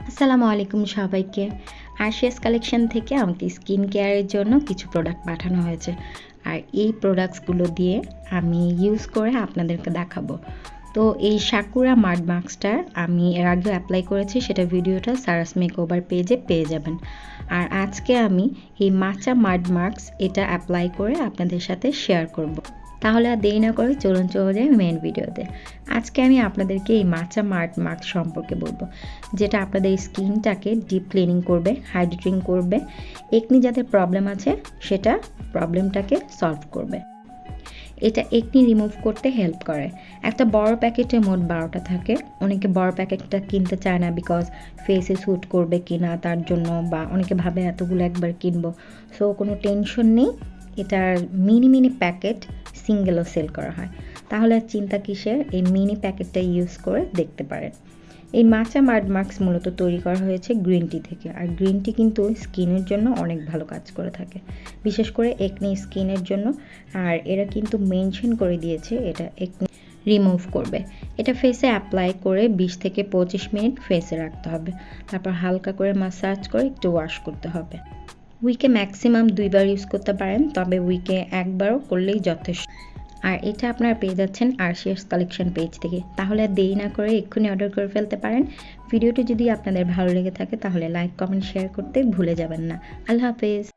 আসসালামু আলাইকুম সবাইকে। আরশিয়াস কালেকশন থেকে আমাকে স্কিন কেয়ারের জন্য কিছু প্রোডাক্ট পাঠানো হয়েছে। আর এই প্রোডাক্টসগুলো দিয়ে আমি ইউজ করে আপনাদেরকে দেখাবো। তো এই সাকুরা মাড মাস্কটা আমি এর আগেও অ্যাপ্লাই করেছি, সেটা ভিডিওটা সারাস মেকওভার পেজে পেয়ে যাবেন। আর আজকে আমি এই মাচা মাড মাস্ক এটা অ্যাপ্লাই করে আপনাদের সাথে শেয়ার করব। তাহলে আর দেরি না করে চলে যাই মেন ভিডিওতে। আজকে আমি আপনাদেরকে এই মাচা মাড মাস্ক সম্পর্কে বলবো, যেটা আপনাদের স্কিনটাকে ডিপ ক্লিনিং করবে, হাইড্রেটিং করবে, একনি যাদের প্রবলেম আছে সেটা প্রবলেমটাকে সলভ করবে। এটা একনি রিমুভ করতে হেল্প করে। একটা বড় প্যাকেটে মোট 12টা থাকে। অনেকে বড় প্যাকেটটা কিনতে চায় না বিকজ ফেসে স্যুট করবে কিনা তার জন্য, বা অনেকে ভাবে এতগুলো একবার কিনবো। সো কোনো টেনশন নেই, এটার মিনি প্যাকেট সিঙ্গেলও সেল করা হয়। তাহলে আর চিন্তা কিসের, এই মিনি প্যাকেটটা ইউজ করে দেখতে পারেন। এই মাচা মাড মাস্ক মূলত তৈরি করা হয়েছে গ্রিন টি থেকে। আর গ্রিন টি কিন্তু স্কিনের জন্য অনেক ভালো কাজ করে থাকে, বিশেষ করে একনি স্কিনের জন্য। আর এরা কিন্তু মেনশন করে দিয়েছে এটা একনি রিমুভ করবে। এটা ফেসে অ্যাপ্লাই করে 20 থেকে 25 মিনিট ফেসে রাখতে হবে। তারপর হালকা করে মাসাজ করে একটু ওয়াশ করতে হবে। উইকে ম্যাক্সিমাম 2বার ইউজ করতে পারেন, তবে উইকে একবারও করলেই যথেষ্ট। আর এটা আপনারা পেয়ে যাচ্ছেন আরশিয়াস কালেকশন পেজ থেকে। তাহলে আর দেরি না করে এক্ষুনি অর্ডার করে ফেলতে পারেন। ভিডিওটি যদি আপনাদের ভালো লেগে থাকে তাহলে লাইক, কমেন্ট, শেয়ার করতে ভুলে যাবেন না। আল্লাহ হাফেজ।